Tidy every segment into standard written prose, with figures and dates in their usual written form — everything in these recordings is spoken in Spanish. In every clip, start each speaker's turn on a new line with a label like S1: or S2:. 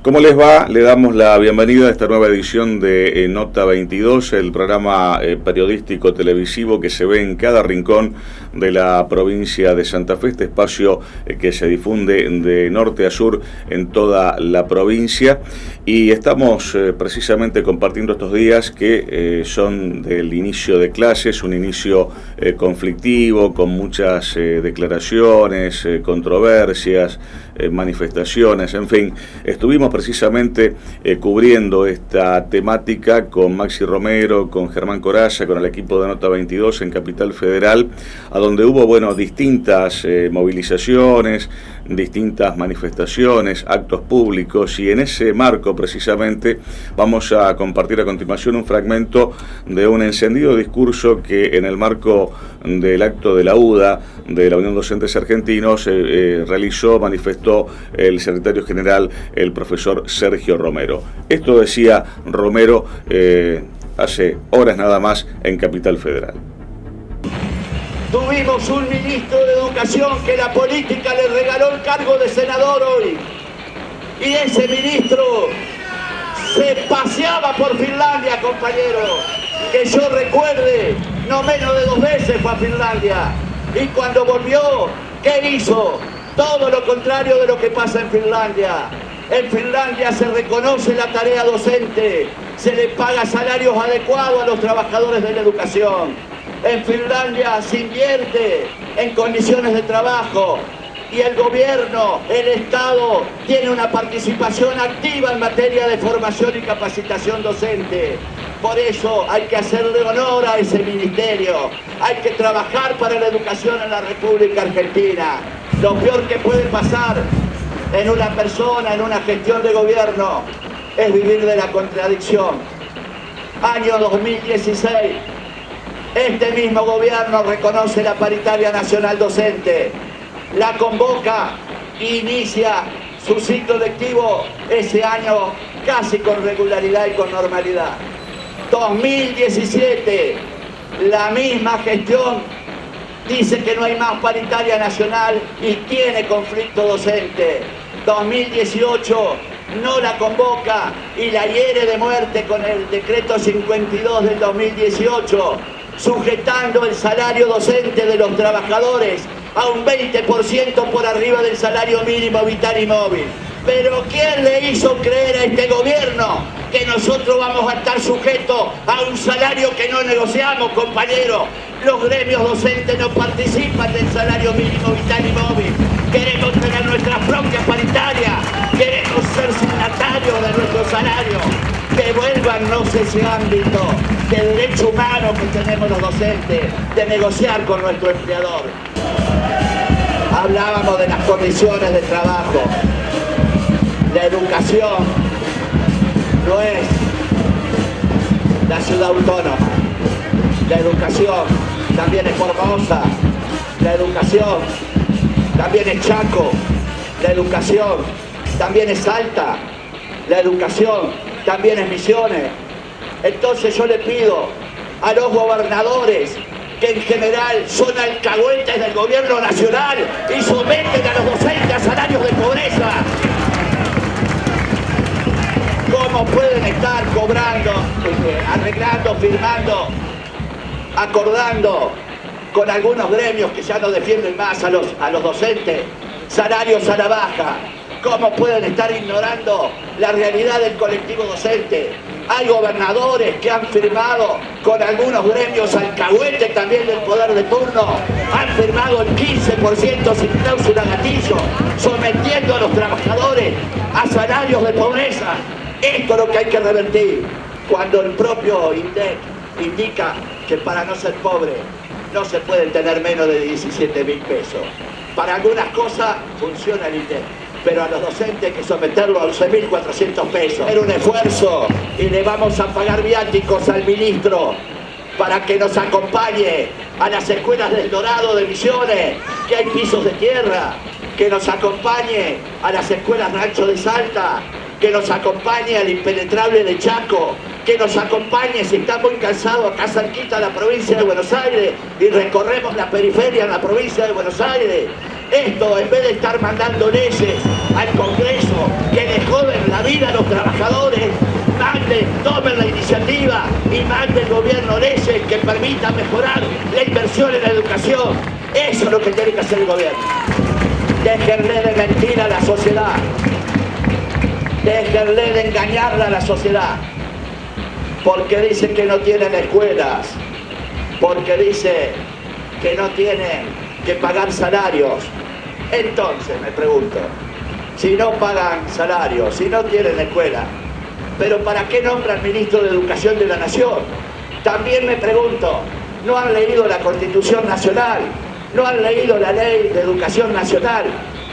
S1: ¿Cómo les va? Le damos la bienvenida a esta nueva edición de Nota 22, el programa periodístico televisivo que se ve en cada rincón de la provincia de Santa Fe, este espacio que se difunde de norte a sur en toda la provincia. Y estamos precisamente compartiendo estos días que son del inicio de clases, un inicio conflictivo, con muchas declaraciones, controversias, manifestaciones, en fin. Estuvimos precisamente cubriendo esta temática con Maxi Romero, con Germán Coraza, con el equipo de Nota 22 en Capital Federal, a donde hubo, distintas movilizaciones, distintas manifestaciones, actos públicos, y en ese marco precisamente vamos a compartir a continuación un fragmento de un encendido discurso que en el marco del acto de la UDA, de la Unión Docentes Argentinos, manifestó el secretario general, el profesor Sergio Romero. Esto decía Romero hace horas nada más en Capital Federal.
S2: Tuvimos un ministro de Educación que la política le regaló el cargo de senador hoy. Y ese ministro se paseaba por Finlandia, compañero. Que yo recuerde, no menos de 2 veces fue a Finlandia. Y cuando volvió, ¿qué hizo? Todo lo contrario de lo que pasa en Finlandia. En Finlandia se reconoce la tarea docente, se le paga salarios adecuados a los trabajadores de la educación. En Finlandia se invierte en condiciones de trabajo y el gobierno, el Estado, tiene una participación activa en materia de formación y capacitación docente. Por eso hay que hacerle honor a ese ministerio, hay que trabajar para la educación en la República Argentina. Lo peor que puede pasar en una persona, en una gestión de gobierno, es vivir de la contradicción. Año 2016, este mismo gobierno reconoce la paritaria nacional docente, la convoca e inicia su ciclo lectivo ese año casi con regularidad y con normalidad. 2017, la misma gestión dice que no hay más paritaria nacional y tiene conflicto docente. 2018 no la convoca y la hiere de muerte con el decreto 52 del 2018, sujetando el salario docente de los trabajadores a un 20% por arriba del salario mínimo vital y móvil. Pero ¿quién le hizo creer a este gobierno que nosotros vamos a estar sujetos a un salario que no negociamos, compañeros? Los gremios docentes no participan del salario mínimo vital y móvil. Queremos tener nuestra propia paritaria, queremos ser signatarios de nuestro salario. Devuélvanos ese ámbito de derecho humano que tenemos los docentes, de negociar con nuestro empleador. Hablábamos de las condiciones de trabajo. La educación no es la ciudad autónoma. La educación también es Formosa. La educación también es Chaco. La educación también es Salta. La educación también es Misiones. Entonces yo le pido a los gobernadores, que en general son alcahuetes del gobierno nacional y someten a los docentes a salarios de pobreza, ¿cómo pueden estar cobrando, arreglando, firmando, acordando con algunos gremios que ya no defienden más a los docentes salarios a la baja? ¿Cómo pueden estar ignorando la realidad del colectivo docente? Hay gobernadores que han firmado con algunos gremios alcahuetes también del poder de turno, han firmado el 15% sin cláusula gatillo, sometiendo a los trabajadores a salarios de pobreza. Esto es lo que hay que revertir. Cuando el propio INDEC indica que para no ser pobre no se pueden tener menos de 17.000 pesos. Para algunas cosas funciona el INDEC, pero a los docentes hay que someterlo a 11.400 pesos. Era un esfuerzo y le vamos a pagar viáticos al ministro para que nos acompañe a las escuelas del Dorado de Misiones, que hay pisos de tierra, que nos acompañe a las escuelas Rancho de Salta, que nos acompañe al Impenetrable de Chaco, que nos acompañe si está muy cansado acá cerquita de la provincia de Buenos Aires y recorremos la periferia en la provincia de Buenos Aires. Esto, en vez de estar mandando leyes al Congreso que le joden la la vida a los trabajadores, tomen la iniciativa y mande el gobierno leyes que permitan mejorar la inversión en la educación. Eso es lo que tiene que hacer el gobierno. Déjenle de mentir a la sociedad. Déjenle de engañarla a la sociedad. Porque dicen que no tienen escuelas. Porque dice que no tienen que pagar salarios. Entonces me pregunto, si no pagan salarios, si no tienen escuela, ¿pero para qué nombran ministro de Educación de la Nación? También me pregunto, ¿no han leído la Constitución Nacional? ¿No han leído la Ley de Educación Nacional?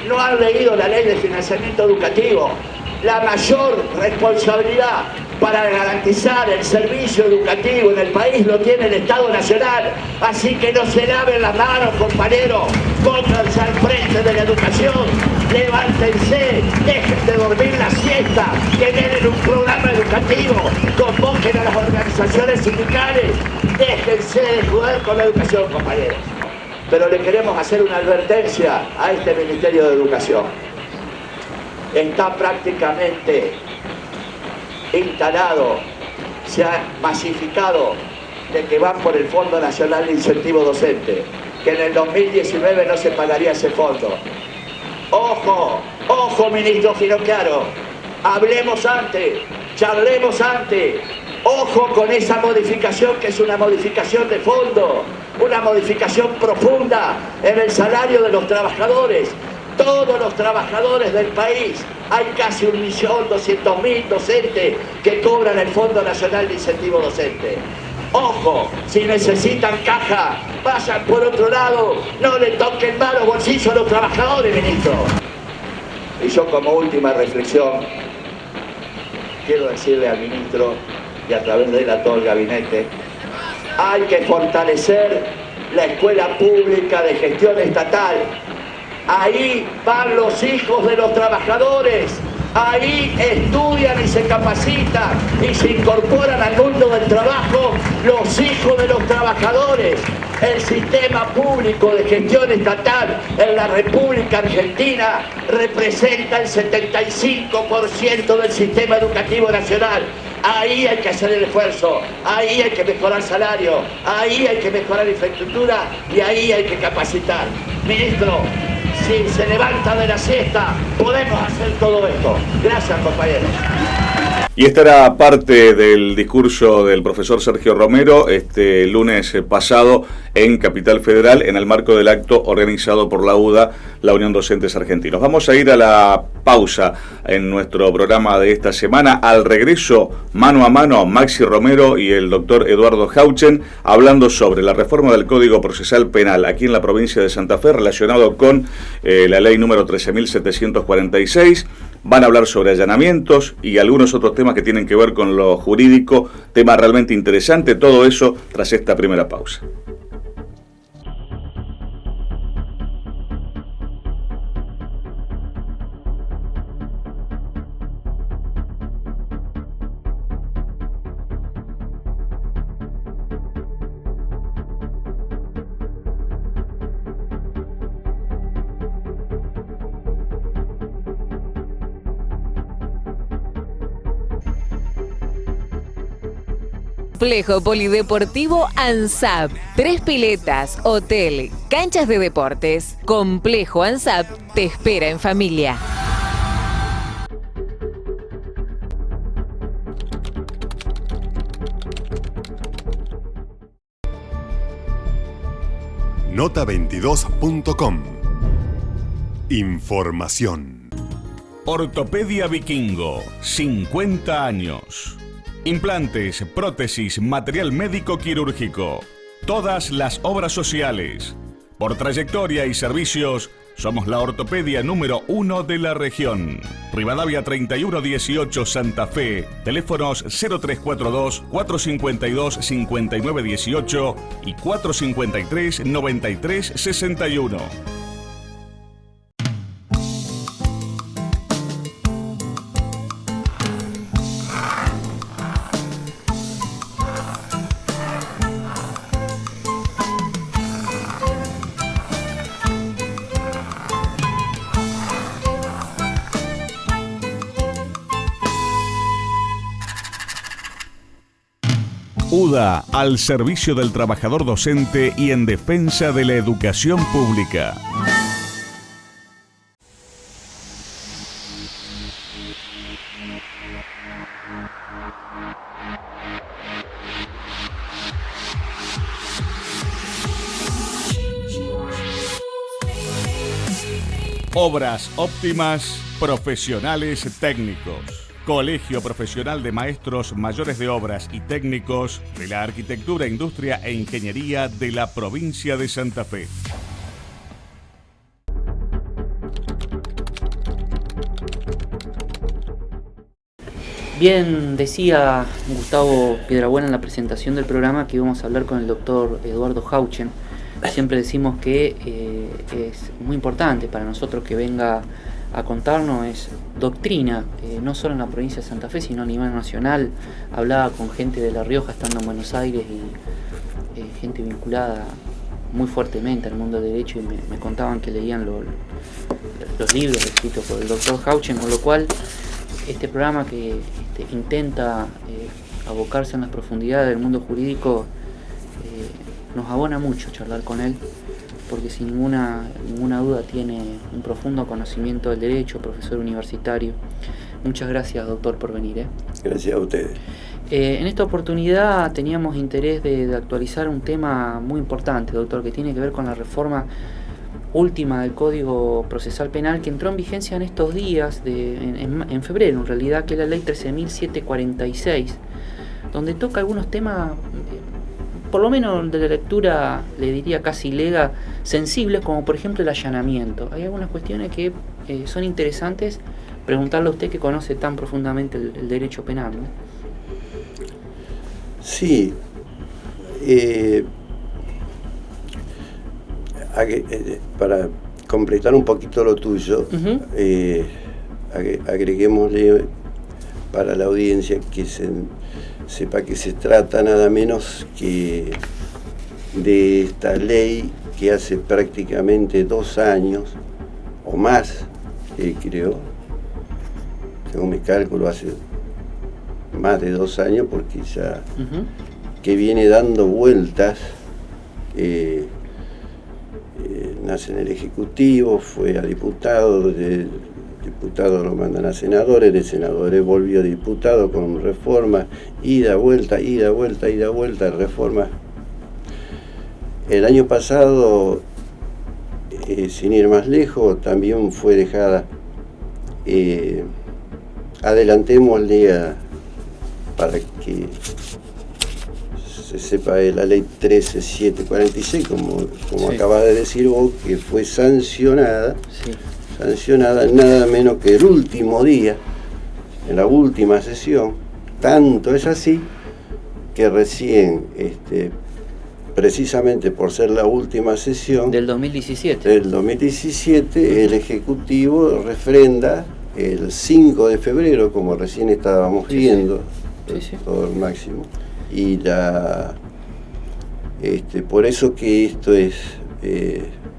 S2: ¿No han leído la Ley de Financiamiento Educativo? La mayor responsabilidad para garantizar el servicio educativo en el país lo tiene el Estado Nacional. Así que no se laven las manos, compañeros. Pónganse al frente de la educación. Levántense, dejen de dormir la siesta, generen un programa educativo, convoquen a las organizaciones sindicales, déjense de jugar con la educación, compañeros. Pero le queremos hacer una advertencia a este Ministerio de Educación. Está prácticamente instalado, se ha masificado de que van por el Fondo Nacional de Incentivo Docente, que en el 2019 no se pagaría ese fondo. Ojo, ojo, ministro Finocchiaro, hablemos antes, charlemos antes, ojo con esa modificación que es una modificación de fondo, una modificación profunda en el salario de los trabajadores. Todos los trabajadores del país, hay casi 1.200.000 docentes que cobran el Fondo Nacional de Incentivo Docente. Ojo, si necesitan caja, vayan por otro lado, no le toquen más los bolsillos a los trabajadores, ministro. Y yo como última reflexión, quiero decirle al ministro y a través de él a todo el gabinete, hay que fortalecer la escuela pública de gestión estatal. Ahí van los hijos de los trabajadores, ahí estudian y se capacitan y se incorporan al mundo del trabajo los hijos de los trabajadores. El sistema público de gestión estatal en la República Argentina representa el 75% del sistema educativo nacional. Ahí hay que hacer el esfuerzo, ahí hay que mejorar salario, ahí hay que mejorar infraestructura y ahí hay que capacitar. Ministro, si se levanta de la siesta, podemos hacer todo esto. Gracias, compañeros.
S1: Y esta era parte del discurso del profesor Sergio Romero este lunes pasado en Capital Federal en el marco del acto organizado por la UDA, la Unión Docentes Argentinos. Vamos a ir a la pausa en nuestro programa de esta semana. Al regreso, mano a mano, Maxi Romero y el doctor Eduardo Hauchen hablando sobre la reforma del Código Procesal Penal aquí en la provincia de Santa Fe relacionado con la ley número 13.746. Van a hablar sobre allanamientos y algunos otros temas que tienen que ver con lo jurídico, tema realmente interesante, todo eso tras esta primera pausa.
S3: Complejo Polideportivo ANSAP. 3 piletas, hotel, canchas de deportes. Complejo ANSAP te espera en familia.
S4: Nota22.com. Información.
S5: Ortopedia Vikingo, 50 años. Implantes, prótesis, material médico quirúrgico. Todas las obras sociales. Por trayectoria y servicios, somos la ortopedia número 1 de la región. Rivadavia 3118 Santa Fe. Teléfonos 0342 452 5918 y 453 9361. UDA, al servicio del trabajador docente y en defensa de la educación pública. Obras óptimas, profesionales técnicos. Colegio Profesional de Maestros Mayores de Obras y Técnicos de la Arquitectura, Industria e Ingeniería de la provincia de Santa Fe.
S4: Bien, decía Gustavo Piedrabuena en la presentación del programa que íbamos a hablar con el doctor Eduardo Hauchen. Siempre decimos que es muy importante para nosotros que venga a contarnos, es doctrina, no solo en la provincia de Santa Fe, sino a nivel nacional. Hablaba con gente de La Rioja estando en Buenos Aires y gente vinculada muy fuertemente al mundo del derecho, y me contaban que leían los libros escritos por el doctor Hauchen, con lo cual este programa que intenta abocarse en las profundidades del mundo jurídico, nos abona mucho charlar con él, porque sin ninguna duda tiene un profundo conocimiento del derecho, profesor universitario. Muchas gracias, doctor, por venir.
S6: Gracias a ustedes.
S4: En esta oportunidad teníamos interés de actualizar un tema muy importante, doctor, que tiene que ver con la reforma última del Código Procesal Penal, que entró en vigencia en estos días, en febrero en realidad, que es la ley 13.746, donde toca algunos temas, por lo menos de la lectura, le diría casi lega, sensibles, como por ejemplo el allanamiento. Hay algunas cuestiones que son interesantes preguntarle a usted, que conoce tan profundamente el derecho penal, ¿no?
S6: Sí. Para completar un poquito lo tuyo, agreguémosle para la audiencia que sepa que se trata nada menos que de esta ley que hace prácticamente 2 años o más, creo, según mis cálculos, hace más de 2 años, porque ya que viene dando vueltas. Nace en el Ejecutivo, fue a diputado, de diputado lo mandan a senadores, de senadores volvió a diputado con reforma, ida, vuelta, reforma. El año pasado, sin ir más lejos, también fue dejada, adelantémosle para que se sepa, la ley 13.746, como sí, acaba de decir vos, que fue sancionada, sí, sancionada nada menos que el último día, en la última sesión. Tanto es así que recién, precisamente por ser la última sesión del 2017, el Ejecutivo refrenda el 5 de febrero, como recién estábamos viendo, todo el máximo. Y por eso que esto es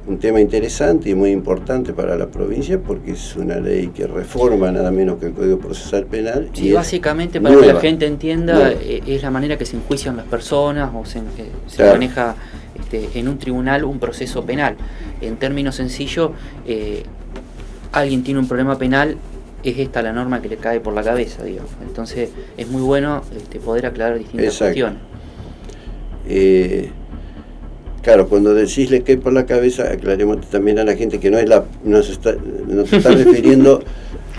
S6: un tema interesante y muy importante para la provincia, porque es una ley que reforma nada menos que el Código Procesal Penal.
S4: Sí, básicamente, para que la gente entienda, es la manera que se enjuician las personas o se claro, maneja en un tribunal un proceso penal. En términos sencillos, alguien tiene un problema penal, es esta la norma que le cae por la cabeza, digamos. Entonces es muy bueno poder aclarar distintas cuestiones.
S6: Claro, cuando decís le cae por la cabeza, aclaremos también a la gente que no se está refiriendo.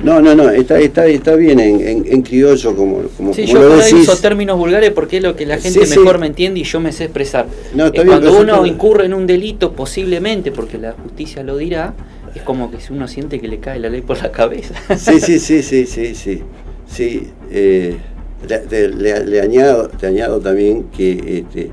S6: No, está bien en criollo, como
S4: sí,
S6: como
S4: yo
S6: lo
S4: por
S6: decís.
S4: ahí uso términos vulgares porque es lo que la gente mejor me entiende y yo me sé expresar.
S6: No, está bien,
S4: cuando uno incurre en un delito, posiblemente, porque la justicia lo dirá, es como que uno siente que le cae la ley por la cabeza. Sí. Le añado también que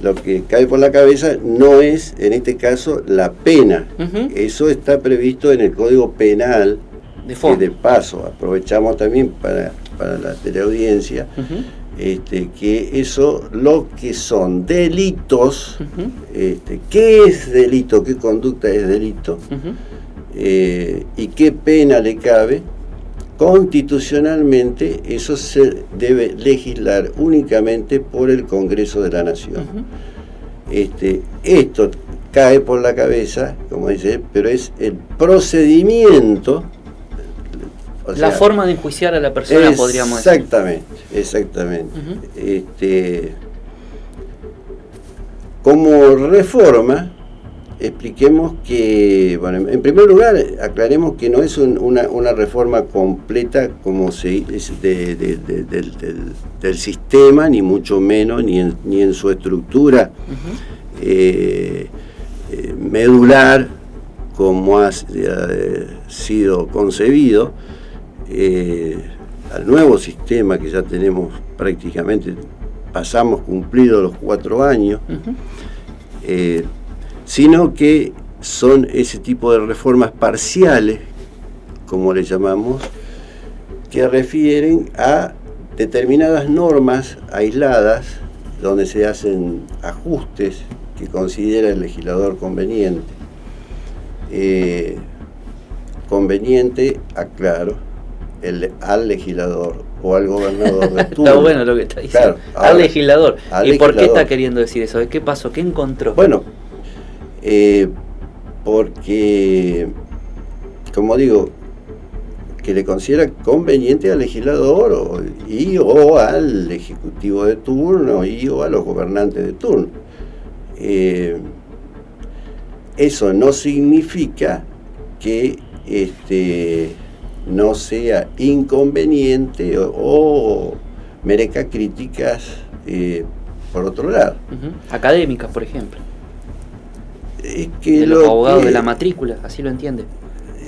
S4: lo que cae por la cabeza no es, en este caso, la pena. Eso está previsto en el Código Penal. De paso, aprovechamos también para la teleaudiencia, que eso, lo que son delitos, qué es delito, qué conducta es delito, y qué pena le cabe,
S6: constitucionalmente eso se debe legislar únicamente por el Congreso de la Nación. Esto cae por la cabeza, como dice, pero es el procedimiento, o sea,
S4: la forma de enjuiciar a la persona, podríamos decir.
S6: Exactamente. Como reforma, expliquemos que, bueno, en primer lugar, aclaremos que no es una reforma completa como del sistema, ni mucho menos, ni en su estructura medular, como ha sido concebido, al nuevo sistema que ya tenemos prácticamente, pasamos cumplidos los 4 años, sino que son ese tipo de reformas parciales, como le llamamos, que refieren a determinadas normas aisladas, donde se hacen ajustes que considera el legislador conveniente. Conveniente, aclaro, al legislador o al gobernador de turno.
S4: Está bueno lo que está diciendo. Claro, ahora, al legislador. ¿Y por qué está queriendo decir eso? ¿Qué pasó? ¿Qué encontró?
S6: Bueno, porque, como digo, que le considera conveniente al legislador o al ejecutivo de turno o a los gobernantes de turno. Eso no significa que no sea inconveniente o merezca críticas por otro lado.
S4: Académicas, por ejemplo.
S6: Es que
S4: de los abogados de la matrícula, así lo entiende.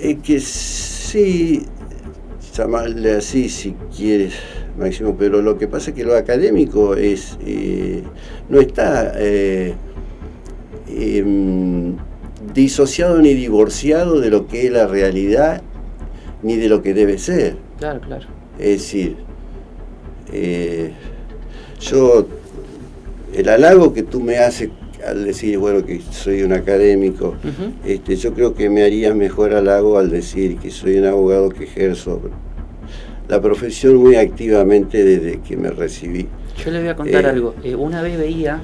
S6: Es que sí, llamarle así si quieres, Máximo, pero lo que pasa es que lo académico no está disociado ni divorciado de lo que es la realidad ni de lo que debe ser.
S4: Claro.
S6: Es decir, el halago que tú me haces al decir, bueno, que soy un académico, yo creo que me haría mejor halago al decir que soy un abogado que ejerzo la profesión muy activamente desde que me recibí.
S4: Yo le voy a contar algo. Una vez veía,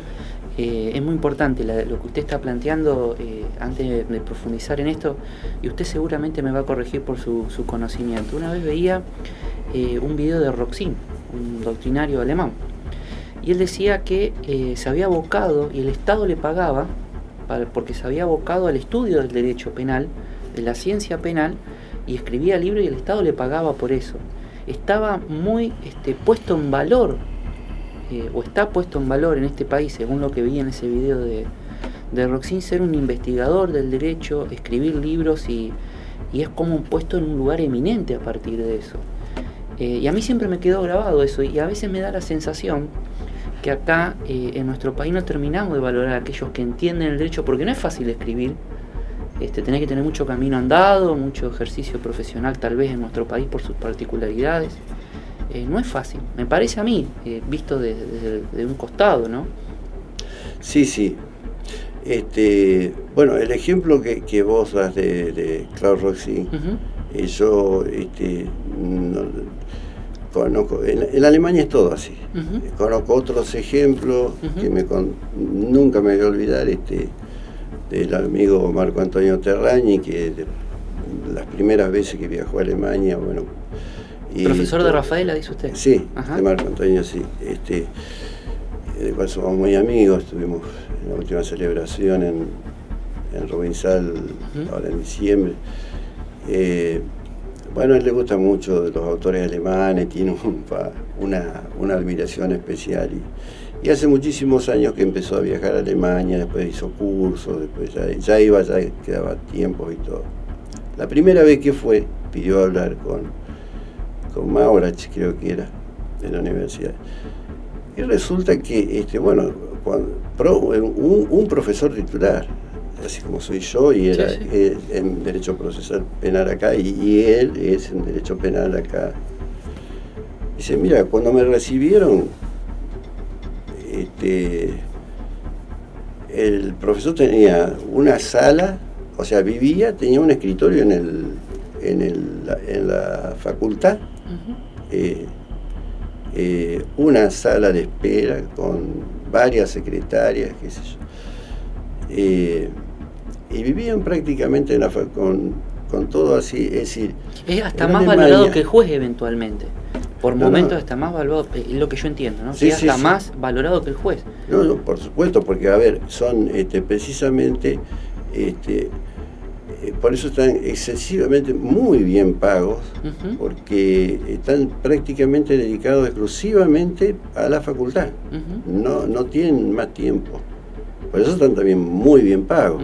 S4: es muy importante lo que usted está planteando, antes de profundizar en esto, y usted seguramente me va a corregir por su conocimiento. Una vez veía un video de Roxin, un doctrinario alemán, y él decía que se había abocado, y el Estado le pagaba, porque se había abocado al estudio del derecho penal, de la ciencia penal, y escribía libros y el Estado le pagaba por eso. Estaba muy puesto en valor, o está puesto en valor en este país, según lo que vi en ese video de Roxin, ser un investigador del derecho, escribir libros, y es como puesto en un lugar eminente a partir de eso. Y a mí siempre me quedó grabado eso, y a veces me da la sensación que acá en nuestro país no terminamos de valorar a aquellos que entienden el derecho, porque no es fácil escribir. Tenés que tener mucho camino andado, mucho ejercicio profesional tal vez en nuestro país por sus particularidades. No es fácil, me parece a mí, visto de un costado, ¿no?
S6: Sí. Bueno, el ejemplo que vos das de Klaus Roxin, yo no, conozco, en Alemania es todo así. Conozco otros ejemplos que nunca me voy a olvidar, del amigo Marco Antonio Terragni, que las primeras veces que viajó a Alemania, bueno...
S4: ¿Profesor de Rafaela, dice usted?
S6: Sí, de Marco Antonio, sí. De cual somos muy amigos, estuvimos en la última celebración en Robinsal, ahora en diciembre. Bueno, a él le gusta mucho de los autores alemanes, tiene una admiración especial. Y hace muchísimos años que empezó a viajar a Alemania, después hizo cursos, después ya quedaba tiempo y todo. La primera vez que fue, pidió hablar con Maurach, creo que era, de la universidad. Y resulta que, un profesor titular, así como soy yo, y era en Derecho Procesal Penal acá, y él es en Derecho Penal acá. Dice, mira, cuando me recibieron, el profesor tenía una sala, o sea, tenía un escritorio en en la facultad, una sala de espera con varias secretarias, qué sé yo, y vivían prácticamente con todo así, es decir...
S4: Es hasta más valorado que el juez eventualmente. Por momentos está más valorado, es lo que yo entiendo, ¿no?
S6: Sí,
S4: es hasta más valorado que el juez.
S6: No, por supuesto, porque a ver, son precisamente, por eso están excesivamente muy bien pagos, porque están prácticamente dedicados exclusivamente a la facultad, no tienen más tiempo, por eso están también muy bien pagos.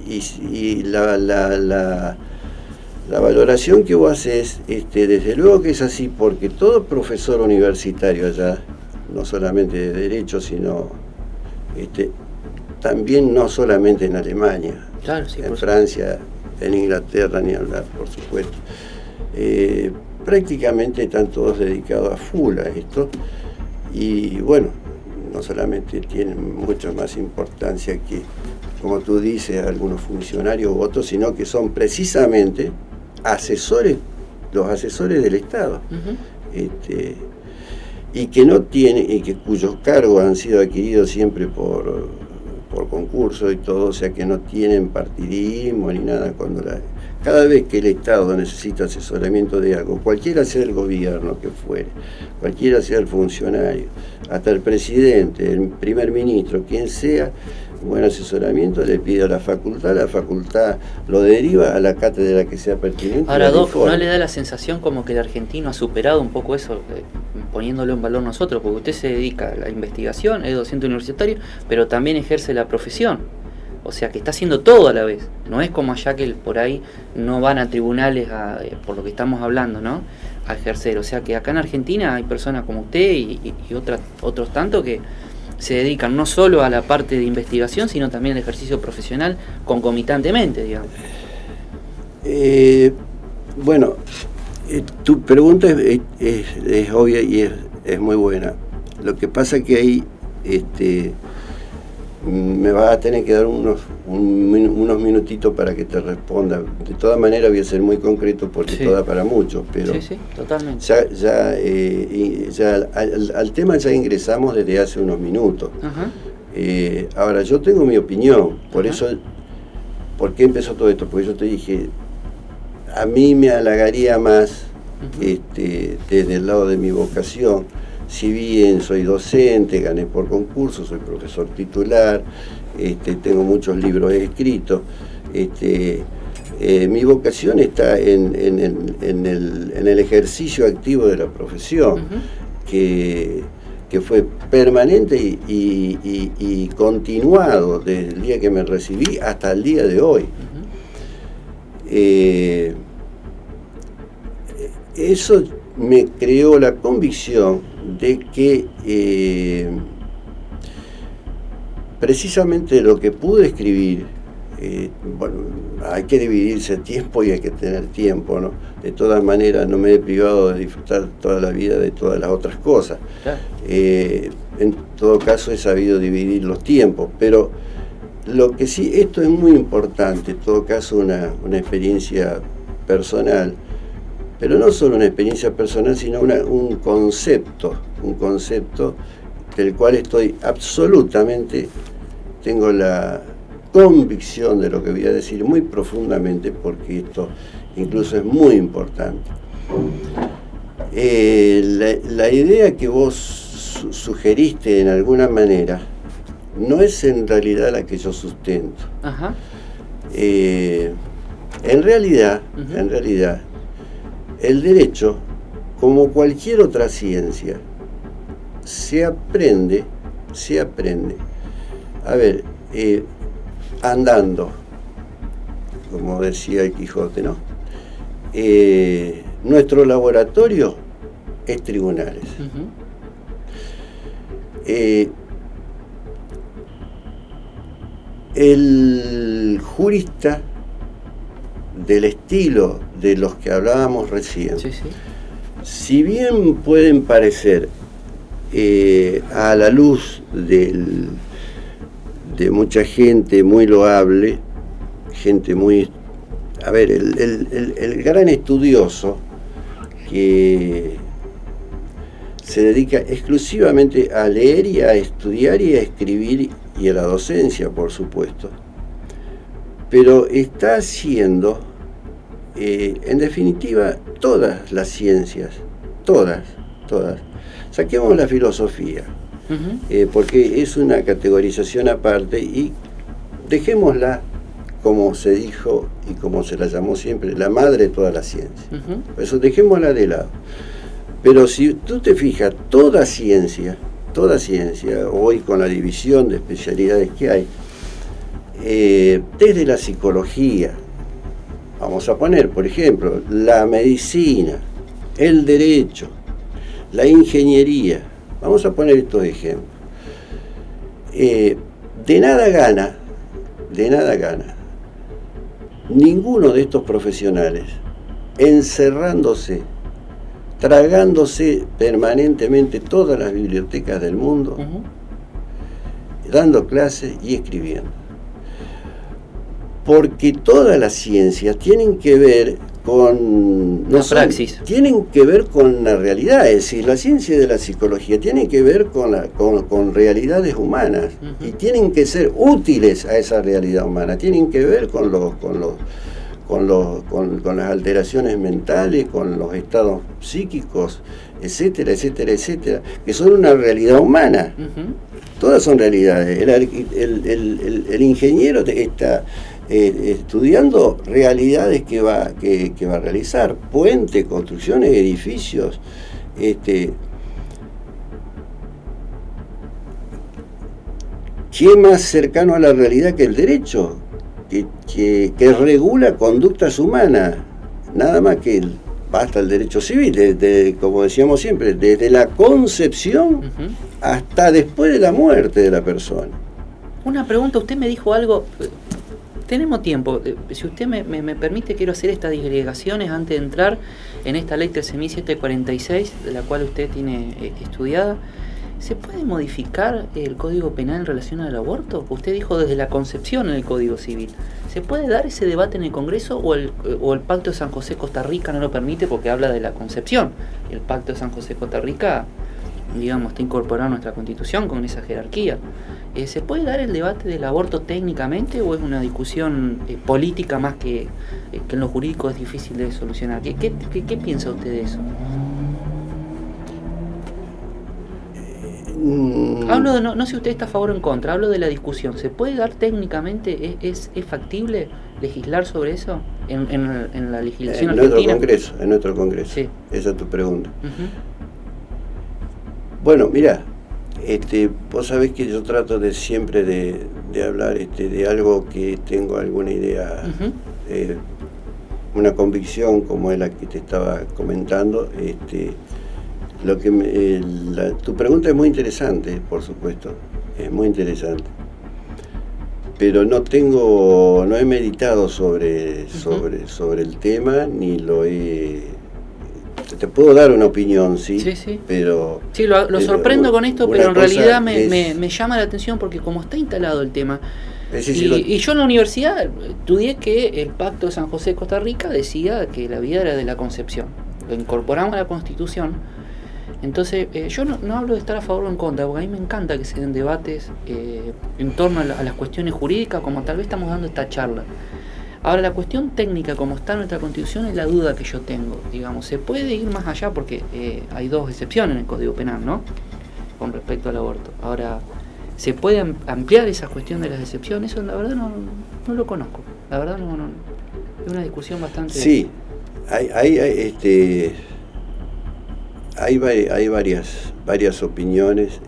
S6: Y la valoración que vos haces, desde luego que es así, porque todo profesor universitario allá, no solamente de Derecho, sino también no solamente en Alemania,
S4: claro, sí,
S6: en Francia, en Inglaterra, ni hablar, por supuesto. Prácticamente están todos dedicados a full a esto, y bueno, no solamente tienen mucha más importancia que, como tú dices, algunos funcionarios u otros, sino que son precisamente los asesores del Estado, y que no tienen, y que cuyos cargos han sido adquiridos siempre por concurso y todo, o sea que no tienen partidismo ni nada. Cada vez que el Estado necesita asesoramiento de algo, cualquiera sea el gobierno que fuere, cualquiera sea el funcionario, hasta el presidente, el primer ministro, quien sea, buen asesoramiento le pide a la facultad lo deriva a la cátedra que sea pertinente.
S4: Ahora, Doc, ¿no le da la sensación como que el argentino ha superado un poco eso, poniéndolo en valor nosotros? Porque usted se dedica a la investigación, es docente universitario, pero también ejerce la profesión. O sea, que está haciendo todo a la vez. No es como allá que por ahí no van a tribunales, por lo que estamos hablando, ¿no?, a ejercer. O sea, que acá en Argentina hay personas como usted y otros tanto que se dedican no solo a la parte de investigación, sino también al ejercicio profesional concomitantemente, digamos.
S6: Bueno, tu pregunta es obvia y es muy buena. Lo que pasa es que ahí me vas a tener que dar unos minutitos para que te responda. De todas maneras voy a ser muy concreto porque esto da para mucho, pero
S4: sí, totalmente.
S6: Ya al tema ya ingresamos desde hace unos minutos. Ahora, yo tengo mi opinión, por eso, ¿por qué empezó todo esto? Porque yo te dije, a mí me halagaría más, desde el lado de mi vocación. Si bien soy docente, gané por concurso, soy profesor titular, tengo muchos libros escritos, mi vocación está en el ejercicio activo de la profesión, que fue permanente y continuado desde el día que me recibí hasta el día de hoy. Eso me creó la convicción de que precisamente lo que pude escribir, bueno, hay que dividirse el tiempo y hay que tener tiempo, ¿no? De todas maneras no me he privado de disfrutar toda la vida de todas las otras cosas. Claro. En todo caso he sabido dividir los tiempos, pero lo que sí, esto es muy importante, en todo caso una experiencia personal, pero no solo una experiencia personal, sino un concepto del cual estoy absolutamente, tengo la convicción de lo que voy a decir muy profundamente, porque esto incluso es muy importante. La idea que vos sugeriste en alguna manera no es en realidad la que yo sustento. En realidad, el derecho, como cualquier otra ciencia, se aprende, a ver, andando, como decía el Quijote, ¿no? Nuestro laboratorio es tribunales. El jurista del estilo de los que hablábamos recién, si bien pueden parecer a la luz de mucha gente muy loable, gente muy a ver, el gran estudioso que se dedica exclusivamente a leer y a estudiar y a escribir y a la docencia, por supuesto, pero está haciendo, en definitiva, todas las ciencias, todas. Saquemos la filosofía, porque es una categorización aparte, y dejémosla, como se dijo y como se la llamó siempre, la madre de todas las ciencias. Por eso dejémosla de lado. Pero si tú te fijas, toda ciencia, hoy con la división de especialidades que hay, desde la psicología, vamos a poner, por ejemplo, la medicina, el derecho, la ingeniería, vamos a poner estos ejemplos. De nada gana ninguno de estos profesionales encerrándose, tragándose permanentemente todas las bibliotecas del mundo, dando clases y escribiendo. Porque todas las ciencias tienen que ver con
S4: la praxis,
S6: tienen que ver con la realidad. Es decir, la ciencia de la psicología tiene que ver con realidades humanas, y tienen que ser útiles a esa realidad humana, tienen que ver con las alteraciones mentales, con los estados psíquicos, etcétera, que son una realidad humana. Todas son realidades. El ingeniero está estudiando realidades que va a realizar, puentes, construcciones, edificios. ¿Qué más cercano a la realidad que el derecho? Que regula conductas humanas, nada más que basta el derecho civil, como decíamos siempre, desde la concepción hasta después de la muerte de la persona.
S4: Una pregunta, usted me dijo algo, tenemos tiempo, si usted me permite, quiero hacer estas disgregaciones antes de entrar en esta ley 13.746, de la cual usted tiene estudiada. ¿Se puede modificar el Código Penal en relación al aborto? Usted dijo desde la concepción en el Código Civil. ¿Se puede dar ese debate en el Congreso o el Pacto de San José-Costa Rica no lo permite porque habla de la concepción? El Pacto de San José-Costa Rica, digamos, está incorporado a nuestra Constitución con esa jerarquía. ¿Se puede dar el debate del aborto técnicamente o es una discusión política más que en lo jurídico es difícil de solucionar? ¿Qué piensa usted de eso? Hablo de, no sé si usted está a favor o en contra, hablo de la discusión. ¿Se puede dar técnicamente? ¿Es factible legislar sobre eso en la legislación argentina?
S6: En nuestro Congreso.
S4: Sí.
S6: Esa es tu pregunta. Bueno, mira, vos sabés que yo trato siempre de hablar de algo que tengo alguna idea, una convicción como es la que te estaba comentando. Tu pregunta es muy interesante, por supuesto, es muy interesante, pero no he meditado sobre el tema, ni lo he... Te puedo dar una opinión, sí. Pero... Sí,
S4: lo sorprendo con esto, pero en realidad me llama la atención porque como está instalado el tema, y yo en la universidad estudié que el Pacto de San José de Costa Rica decía que la vida era de la concepción, lo incorporamos a la Constitución. Entonces, yo no hablo de estar a favor o en contra, porque a mí me encanta que se den debates en torno a las cuestiones jurídicas, como tal vez estamos dando esta charla. Ahora, la cuestión técnica, como está en nuestra Constitución, es la duda que yo tengo. Digamos, se puede ir más allá porque hay dos excepciones en el Código Penal, ¿no? Con respecto al aborto. Ahora, ¿se puede ampliar esa cuestión de las excepciones? Eso, la verdad, no lo conozco. La verdad, no. Es una discusión bastante...
S6: Sí, hay varias opiniones,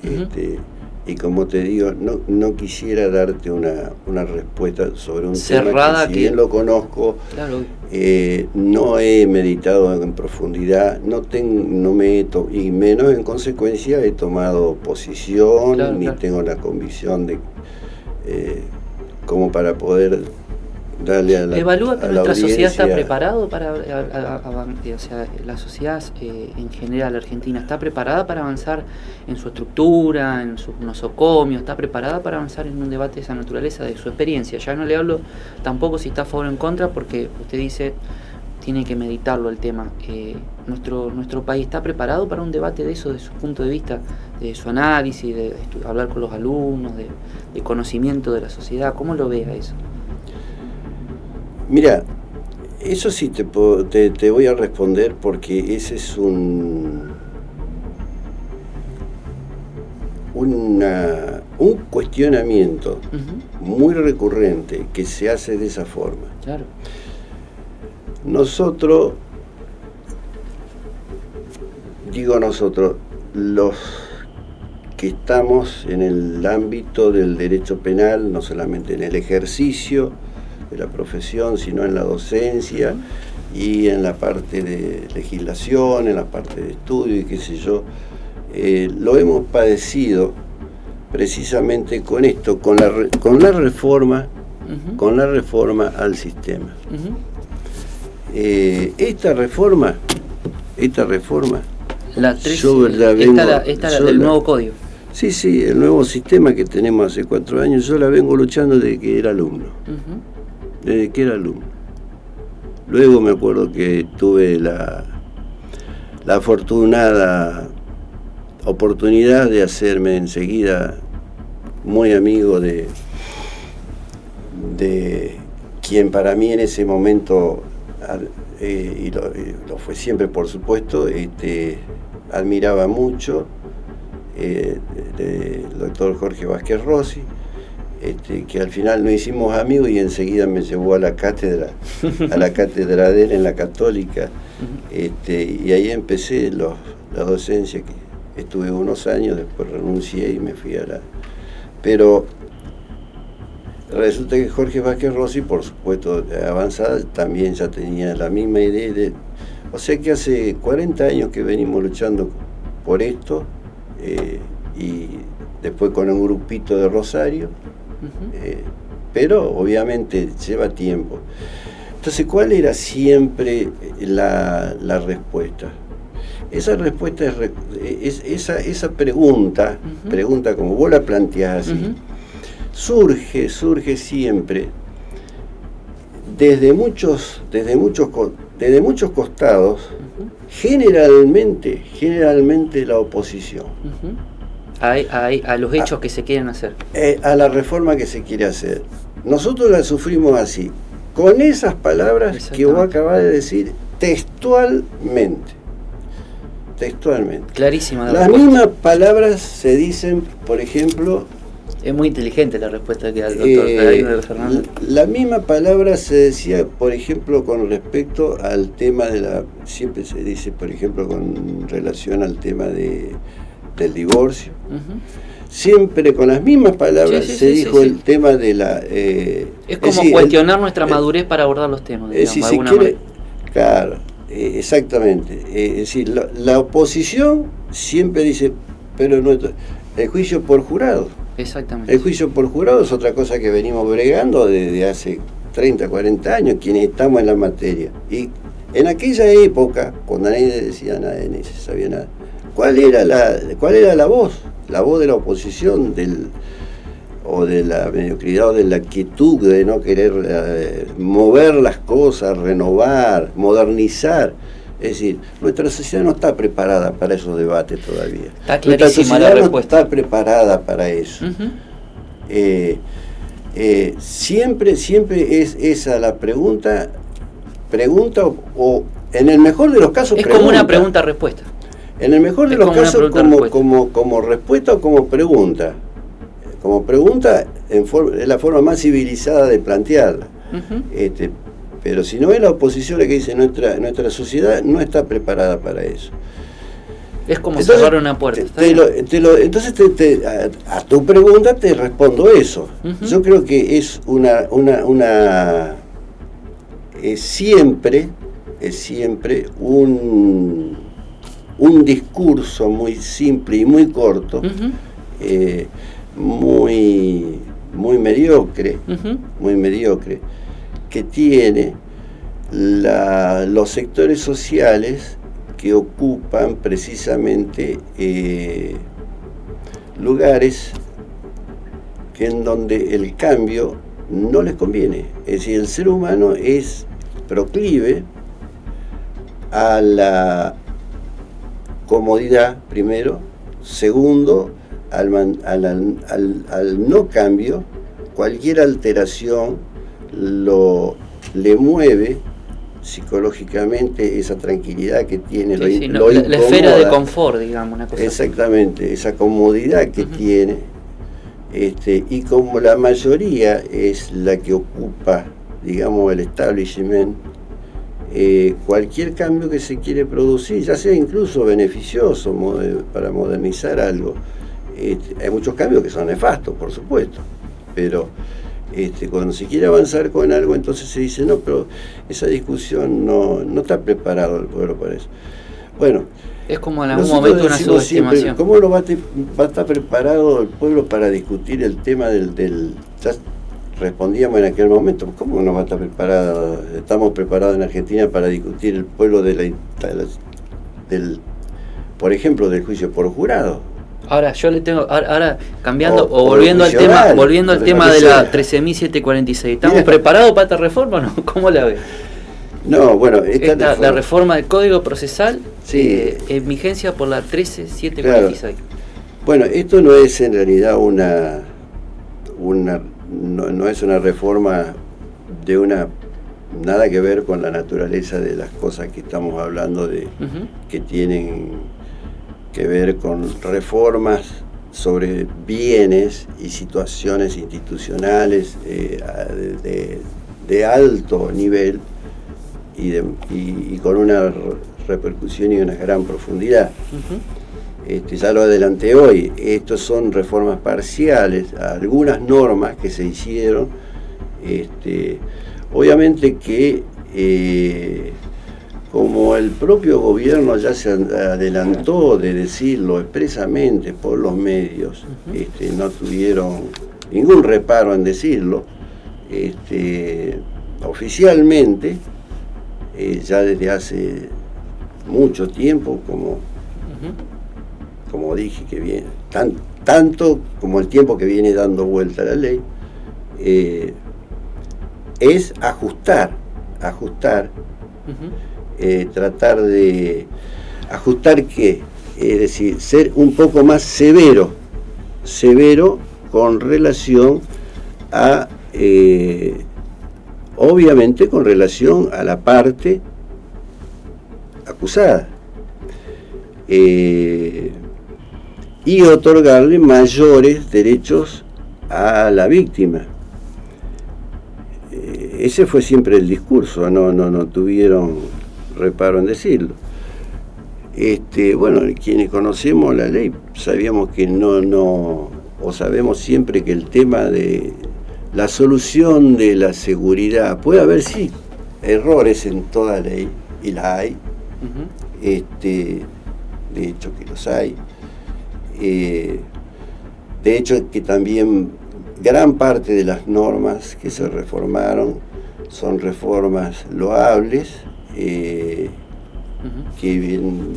S6: y como te digo, no quisiera darte una respuesta sobre un
S4: cerrada,
S6: tema que si bien lo conozco,
S4: claro.
S6: No he meditado en profundidad, y menos en consecuencia he tomado posición, ni tengo la convicción de como para poder darle a la
S4: ¿Evalúa que
S6: a la
S4: nuestra sociedad está
S6: audiencia.
S4: preparado para, o sea, la sociedad en general argentina está preparada para avanzar en su estructura, en sus nosocomios, está preparada para avanzar en un debate de esa naturaleza, de su experiencia? Ya no le hablo tampoco si está a favor o en contra, porque usted dice tiene que meditarlo el tema. Nuestro país está preparado para un debate de eso, de su punto de vista, de su análisis, de hablar con los alumnos, de conocimiento de la sociedad. ¿Cómo lo ve a eso?
S6: Mira, eso sí te voy a responder, porque ese es un cuestionamiento muy recurrente que se hace de esa forma.
S4: Claro.
S6: Nosotros, los que estamos en el ámbito del derecho penal, no solamente en el ejercicio de la profesión, sino en la docencia y en la parte de legislación, en la parte de estudio y qué sé yo, lo hemos padecido precisamente con esto, con la reforma al sistema. Esta reforma,
S4: la 13,
S6: yo
S4: esta del nuevo código.
S6: Sí, el nuevo sistema que tenemos hace 4 años, yo la vengo luchando desde que era alumno. Desde que era alumno. Luego me acuerdo que tuve la afortunada oportunidad de hacerme enseguida muy amigo de quien para mí en ese momento, y lo fue siempre por supuesto, admiraba mucho, el doctor Jorge Vázquez Rossi, que al final nos hicimos amigos y enseguida me llevó a la cátedra de él en la Católica, y ahí empecé la docencia, que estuve unos años, después renuncié y me fui a la... Pero resulta que Jorge Vázquez Rossi, por supuesto, de avanzada, también ya tenía la misma idea o sea que hace 40 años que venimos luchando por esto, y después con un grupito de Rosario, pero obviamente lleva tiempo. Entonces, ¿cuál era siempre la respuesta? Esa respuesta esa pregunta como vos la planteás así, surge siempre desde muchos costados, generalmente la oposición.
S4: A los hechos que se quieren hacer.
S6: A la reforma que se quiere hacer. Nosotros la sufrimos así, con esas palabras que vos acabás de decir textualmente.
S4: Clarísima la
S6: Las
S4: respuesta.
S6: mismas palabras se dicen, por ejemplo...
S4: Es muy inteligente la respuesta que da el doctor Fernández.
S6: La misma palabra se decía, por ejemplo, con respecto al tema siempre se dice, por ejemplo, con relación al tema del divorcio. Siempre con las mismas palabras se dijo el tema de la...
S4: es como cuestionar nuestra madurez para abordar los temas, digamos,
S6: de alguna manera. Claro, exactamente. Es decir, la oposición siempre dice, pero no, el juicio por jurado.
S4: Exactamente.
S6: El juicio por jurado es otra cosa que venimos bregando desde hace 30, 40 años, quienes estamos en la materia. Y en aquella época, cuando nadie decía nada, ni se sabía nada, ¿cuál era la voz? La voz de la oposición, o de la mediocridad, o de la quietud, de no querer mover las cosas, renovar, modernizar. Es decir, nuestra sociedad no está preparada para esos debates todavía.
S4: Está clarísima la respuesta.
S6: No está preparada para eso. Siempre es esa la pregunta o en el mmejor de los casos
S4: es como una pregunta-respuesta.
S6: En el mejor de los casos como respuesta o como pregunta. Como pregunta es la forma más civilizada de plantearla. Pero si no es la oposición la que dice nuestra sociedad no está preparada para eso.
S4: Es como cerrar una puerta.
S6: Entonces a tu pregunta te respondo eso. Yo creo que es siempre un discurso muy simple y muy corto, muy mediocre, que tiene los sectores sociales que ocupan precisamente lugares que en donde el cambio no les conviene. Es decir, el ser humano es proclive a la comodidad, primero. Segundo, al no cambio. Cualquier alteración le mueve psicológicamente esa tranquilidad que tiene,
S4: la esfera de confort, digamos, una cosa
S6: exactamente,
S4: así.
S6: Esa comodidad que tiene, y como la mayoría es la que ocupa, digamos, el establishment, cualquier cambio que se quiere producir, ya sea incluso beneficioso para modernizar algo, hay muchos cambios que son nefastos, por supuesto, pero cuando se quiere avanzar con algo, entonces se dice, no, pero esa discusión no está preparado el pueblo para eso. Bueno,
S4: es como en algún momento una subestimación.
S6: Siempre, ¿cómo no va a estar preparado el pueblo para discutir el tema del ya respondíamos en aquel momento, ¿cómo no va a estar preparado? Estamos preparados en Argentina para discutir el pueblo por ejemplo, del juicio por jurado.
S4: Ahora yo le tengo, ahora cambiando o volviendo al tema de la 13.746, ¿estamos preparados para esta reforma o no? ¿Cómo la ves?
S6: No, bueno,
S4: la reforma del Código Procesal,
S6: sí,
S4: en vigencia por la 13.746.
S6: Claro. Bueno, esto no es en realidad no es una reforma nada que ver con la naturaleza de las cosas que estamos hablando que tienen que ver con reformas sobre bienes y situaciones institucionales de alto nivel y con una repercusión y una gran profundidad. Ya lo adelanté hoy, estos son reformas parciales, algunas normas que se hicieron, obviamente que como el propio gobierno ya se adelantó de decirlo expresamente por los medios, no tuvieron ningún reparo en decirlo, oficialmente, ya desde hace mucho tiempo, como dije, que viene, tanto como el tiempo que viene dando vuelta la ley, es ajustar, tratar de ajustar ¿qué? Es decir, ser un poco más severo con relación a, obviamente con relación a la parte acusada, y otorgarle mayores derechos a la víctima. Ese fue siempre el discurso, no tuvieron reparo en decirlo. Bueno, quienes conocemos la ley sabíamos que o sabemos siempre que el tema de la solución de la seguridad, puede haber sí errores en toda ley, y la hay, de hecho que los hay, de hecho que también gran parte de las normas que se reformaron son reformas loables, que vienen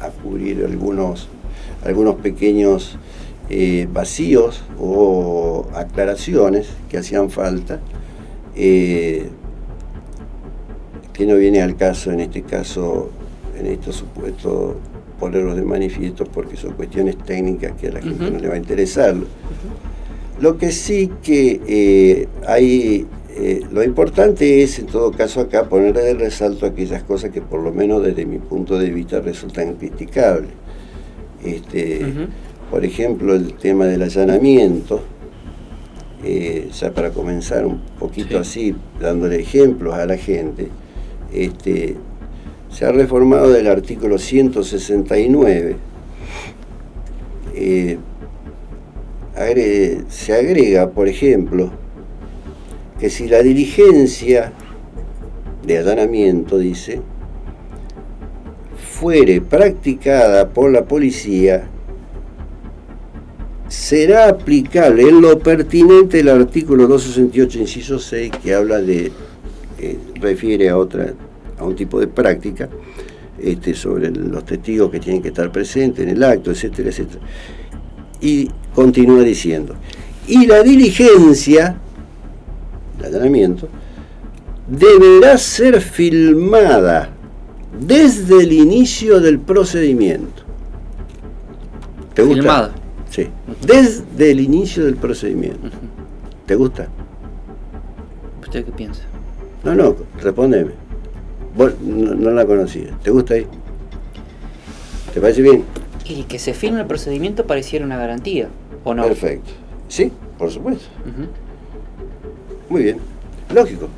S6: a cubrir algunos pequeños vacíos o aclaraciones que hacían falta, que no viene al caso en estos supuestos ponerlos de manifiesto porque son cuestiones técnicas que a la gente no le va a interesar. Lo que sí que hay, lo importante es en todo caso acá poner de resalto aquellas cosas que por lo menos desde mi punto de vista resultan criticables. Por ejemplo, el tema del allanamiento, ya para comenzar un poquito así, dándole ejemplos a la gente, se ha reformado del artículo 169, se agrega, por ejemplo, que si la diligencia de allanamiento, dice, fuere practicada por la policía será aplicable en lo pertinente el artículo 268, inciso 6, que habla de, refiere a un tipo de práctica sobre los testigos que tienen que estar presentes en el acto, etcétera, etcétera. Y continúa diciendo, y la diligencia, el allanamiento, deberá ser filmada desde el inicio del procedimiento. ¿Te gusta?
S4: Filmada.
S6: Sí, desde el inicio del procedimiento. ¿Te gusta?
S4: ¿Usted qué piensa?
S6: No, respóndeme. Vos no la conocías. ¿Te gusta ahí? ¿Te parece bien?
S4: Y que se firme el procedimiento pareciera una garantía, ¿o no?
S6: Perfecto. Sí, por supuesto. Muy bien. Lógico.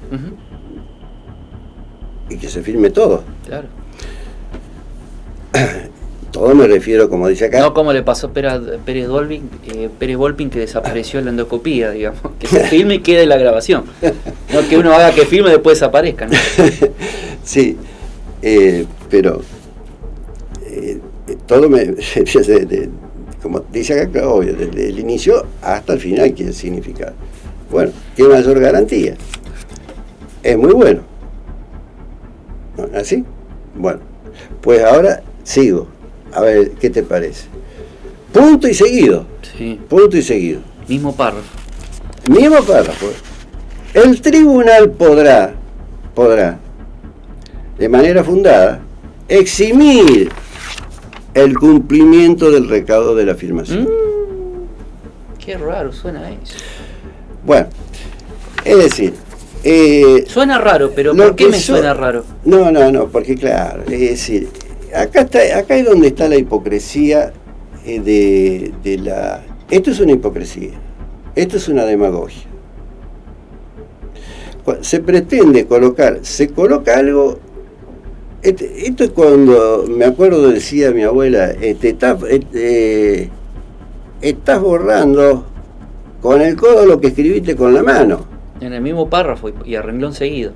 S6: Y que se firme todo.
S4: Claro.
S6: Todo me refiero, como dice acá.
S4: No como le pasó a Pérez Volpin, que desapareció la endoscopía, digamos. Que se filme y quede la grabación. No que uno haga que filme y después desaparezca, ¿no?
S6: Sí, pero todo me como dice acá, obvio, desde el inicio hasta el final, ¿qué significa? Bueno, ¿qué mayor garantía? Es muy bueno. ¿Así? Bueno, pues ahora sigo. A ver, ¿qué te parece? Punto y seguido.
S4: Sí.
S6: Punto y seguido.
S4: Mismo párrafo.
S6: Mismo párrafo. El tribunal podrá, de manera fundada, eximir el cumplimiento del recaudo de la afirmación.
S4: Qué raro suena eso.
S6: Bueno, es decir...
S4: suena raro, pero ¿por qué me suena raro?
S6: No, porque claro, es decir, acá es donde está la hipocresía de la... Esto es una hipocresía, esto es una demagogia. Se pretende se coloca algo... Esto es cuando, me acuerdo, decía mi abuela, estás borrando con el codo lo que escribiste con la mano.
S4: En el mismo párrafo y a renglón seguido.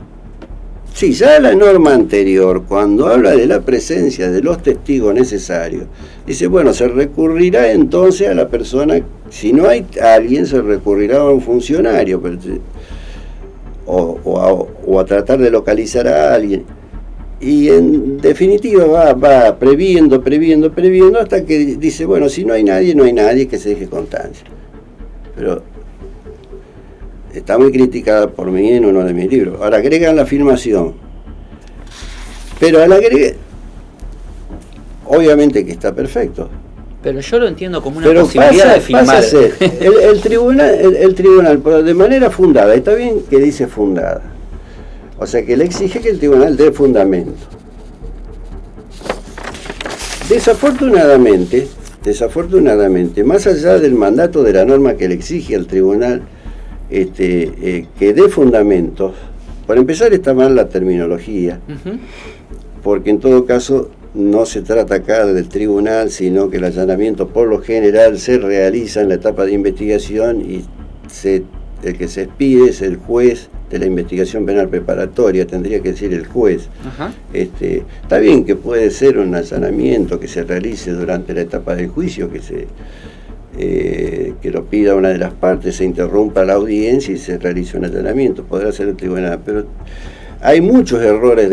S6: Sí, ya la norma anterior, cuando habla de la presencia de los testigos necesarios, dice, bueno, se recurrirá entonces a la persona, si no hay alguien, se recurrirá a un funcionario, o a tratar de localizar a alguien. Y en definitiva va previendo, hasta que dice, bueno, si no hay nadie que se deje constancia. Pero está muy criticada por mí en uno de mis libros. Ahora agregan la filmación. Pero al agregar, obviamente que está perfecto.
S4: Pero yo lo entiendo como una posibilidad de filmar.
S6: Pasa a ser, el tribunal, pero de manera fundada, está bien que dice fundada. O sea que le exige que el tribunal dé fundamento. Desafortunadamente, más allá del mandato de la norma que le exige al tribunal que dé fundamentos, para empezar está mal la terminología, porque en todo caso no se trata acá del tribunal, sino que el allanamiento por lo general se realiza en la etapa de investigación y el que se expide es el juez de la investigación penal preparatoria, tendría que decir el juez. Está bien que puede ser un allanamiento que se realice durante la etapa del juicio, que lo pida una de las partes, se interrumpa la audiencia y se realice un allanamiento, podrá ser el tribunal, pero hay muchos errores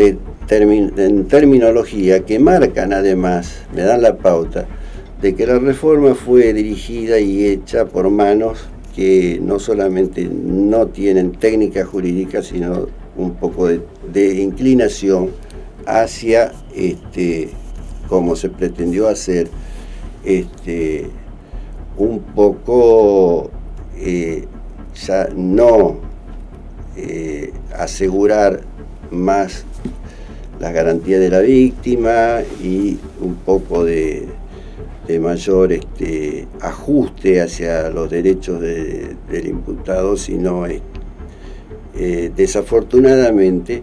S6: en terminología que marcan además, me dan la pauta, de que la reforma fue dirigida y hecha por manos que no solamente no tienen técnica jurídica, sino un poco de inclinación hacia, como se pretendió hacer, un poco ya no asegurar más la garantía de la víctima y un poco de mayor ajuste hacia los derechos del imputado, sino desafortunadamente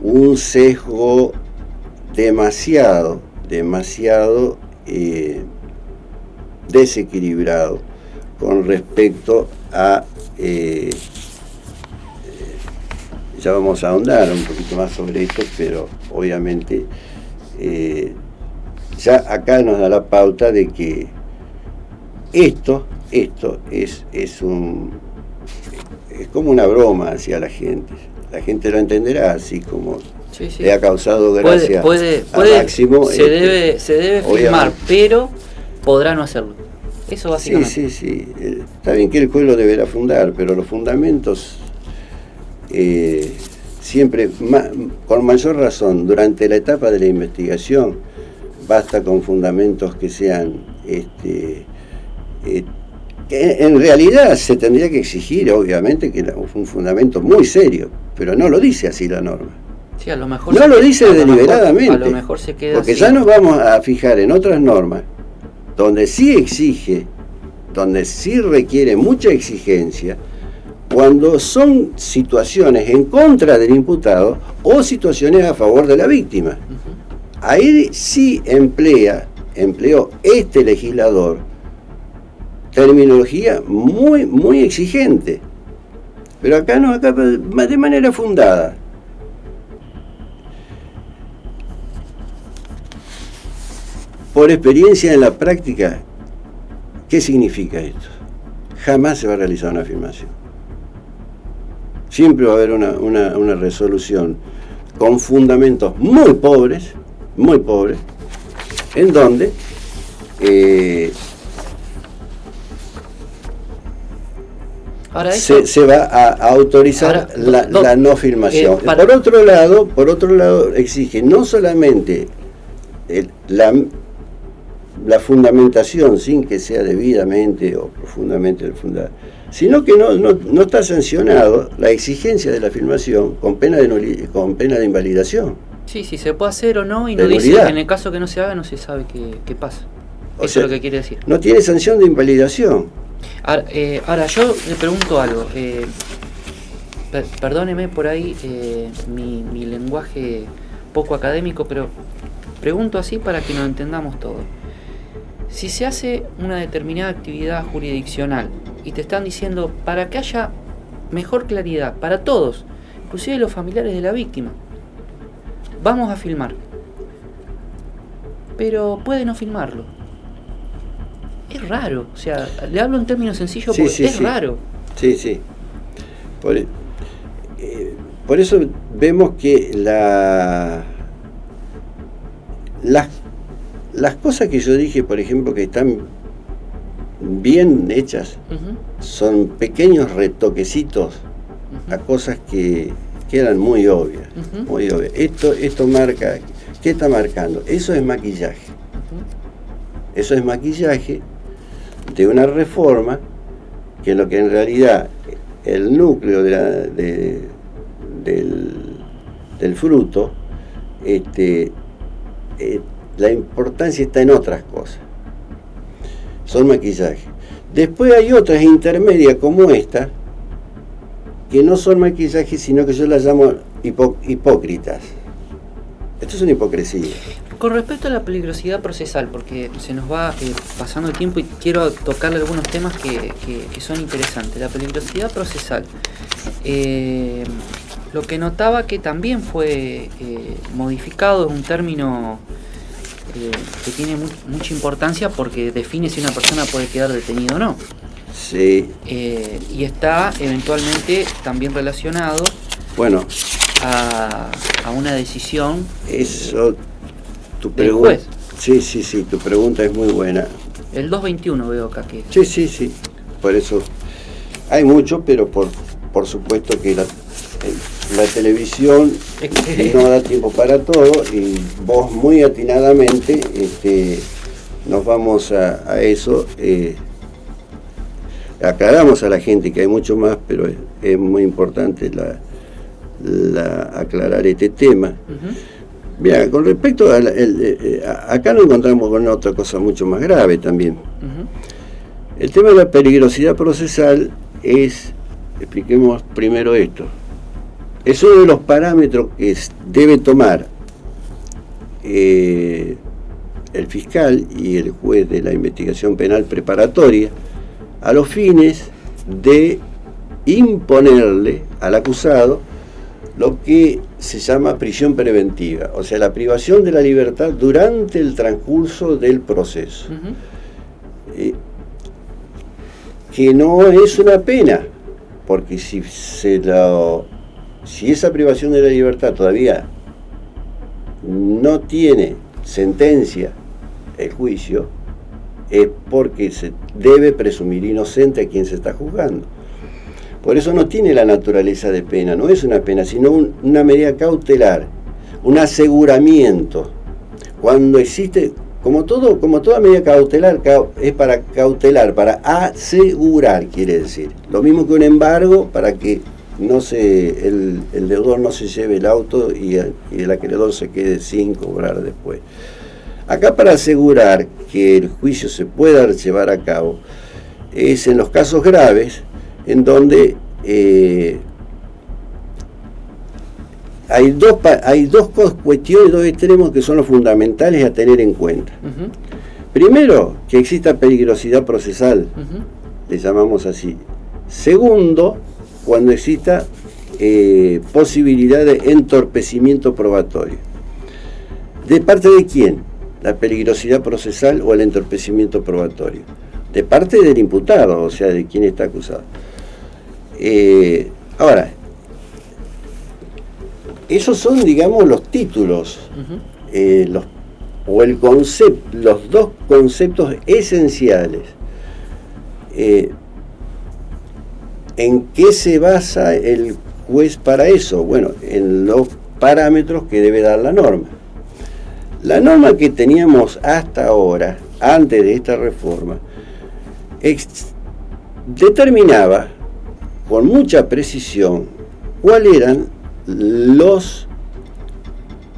S6: un sesgo demasiado desequilibrado con respecto a ya vamos a ahondar un poquito más sobre esto, pero obviamente ya acá nos da la pauta de que esto es como una broma hacia la gente. La gente lo entenderá así como
S4: Sí.
S6: le ha causado gracia
S4: puede,
S6: a Máximo.
S4: se debe filmar, pero podrá no hacerlo. Eso básicamente.
S6: Sí. Está bien que el juez lo deberá fundar, pero los fundamentos siempre, con mayor razón, durante la etapa de la investigación, basta con fundamentos que sean, que en realidad se tendría que exigir, obviamente, que un fundamento muy serio, pero no lo dice así la norma.
S4: Sí, a lo mejor
S6: no lo dice deliberadamente,
S4: a lo mejor se queda
S6: porque
S4: así.
S6: Ya nos vamos a fijar en otras normas donde sí exige, donde sí requiere mucha exigencia, cuando son situaciones en contra del imputado o situaciones a favor de la víctima. Ahí sí empleó este legislador terminología muy exigente, pero acá no, acá de manera fundada. Por experiencia en la práctica, ¿qué significa esto? Jamás se va a realizar una afirmación. Siempre va a haber una resolución con fundamentos muy pobres, en donde
S4: Ahora
S6: se va a autorizar la no filmación. Por otro lado, exige no solamente la fundamentación sin que sea debidamente o profundamente fundada, sino que no está sancionado la exigencia de la filmación con pena de invalidación.
S4: Sí, se puede hacer o no, y no dice que en el caso que no se haga no se sabe qué pasa. Eso es lo que quiere decir.
S6: No tiene sanción de invalidación.
S4: Ahora yo le pregunto algo. Perdóneme por ahí mi lenguaje poco académico, pero pregunto así para que nos entendamos todo. Si se hace una determinada actividad jurisdiccional y te están diciendo para que haya mejor claridad para todos, inclusive los familiares de la víctima, vamos a filmar, pero puede no filmarlo. Es raro, o sea, le hablo en términos sencillos porque es raro.
S6: Sí. Por eso vemos que las cosas que yo dije, por ejemplo, que están bien hechas, son pequeños retoquecitos a cosas que eran muy obvias. Esto marca, ¿qué está marcando? Eso es maquillaje. Eso es maquillaje de una reforma que lo que en realidad el núcleo del fruto, la importancia está en otras cosas. Son maquillaje. Después hay otras intermedias como esta, que no son maquillaje, sino que yo las llamo hipócritas. Esto es una hipocresía.
S4: Con respecto a la peligrosidad procesal, porque se nos va pasando el tiempo y quiero tocarle algunos temas que son interesantes. La peligrosidad procesal. Lo que notaba que también fue modificado, es un término que tiene mucha importancia porque define si una persona puede quedar detenida o no.
S6: Sí.
S4: Y está eventualmente también relacionado a una decisión.
S6: Eso, tu pregunta. Sí, tu pregunta es muy buena.
S4: El 221 veo acá que.
S6: Sí. Por eso hay mucho, pero por supuesto que la televisión no da tiempo para todo, y vos muy atinadamente nos vamos a eso. Aclaramos a la gente que hay mucho más, pero es muy importante aclarar este tema. Mira, con respecto acá nos encontramos con otra cosa mucho más grave también. El tema de la peligrosidad procesal expliquemos primero esto. Es uno de los parámetros que debe tomar el fiscal y el juez de la investigación penal preparatoria a los fines de imponerle al acusado lo que se llama prisión preventiva, o sea, la privación de la libertad durante el transcurso del proceso. que no es una pena, porque si esa privación de la libertad todavía no tiene sentencia el juicio, es porque se debe presumir inocente a quien se está juzgando. Por eso no tiene la naturaleza de pena, no es una pena, sino una medida cautelar, un aseguramiento. Cuando existe, como toda medida cautelar, es para cautelar, para asegurar, quiere decir. Lo mismo que un embargo, para que el deudor no se lleve el auto y el acreedor se quede sin cobrar después. Acá, para asegurar que el juicio se pueda llevar a cabo, es en los casos graves en donde hay dos cuestiones, dos extremos que son los fundamentales a tener en cuenta. Primero, que exista peligrosidad procesal, le llamamos así. Segundo, cuando exista posibilidad de entorpecimiento probatorio. ¿De parte de quién? La peligrosidad procesal o el entorpecimiento probatorio. De parte del imputado, o sea, de quien está acusado. Ahora, esos son, digamos, los títulos, los dos conceptos esenciales. ¿En qué se basa el juez para eso? Bueno, en los parámetros que debe dar la norma. La norma que teníamos hasta ahora, antes de esta reforma, determinaba con mucha precisión cuáles eran los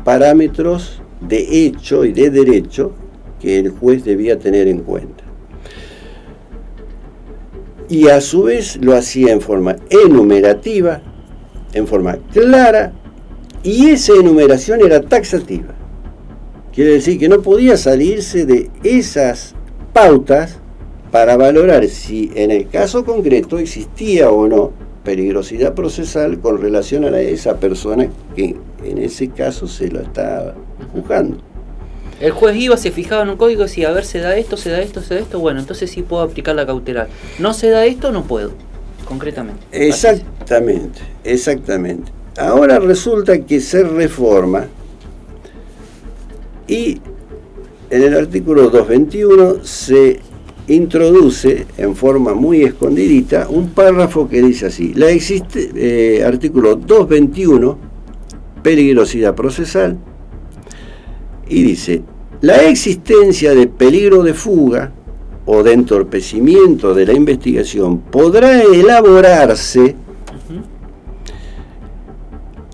S6: parámetros de hecho y de derecho que el juez debía tener en cuenta. Y a su vez lo hacía en forma enumerativa, en forma clara, y esa enumeración era taxativa. Quiere decir que no podía salirse de esas pautas para valorar si en el caso concreto existía o no peligrosidad procesal con relación a esa persona que en ese caso se lo estaba juzgando.
S4: El juez iba, se fijaba en un código y decía, a ver, se da esto, bueno, entonces sí puedo aplicar la cautelar. No se da esto, no puedo, concretamente.
S6: Exactamente. Ahora resulta que se reforma y en el artículo 221 se introduce en forma muy escondidita un párrafo que dice así: artículo 221, peligrosidad procesal, y dice: la existencia de peligro de fuga o de entorpecimiento de la investigación podrá elaborarse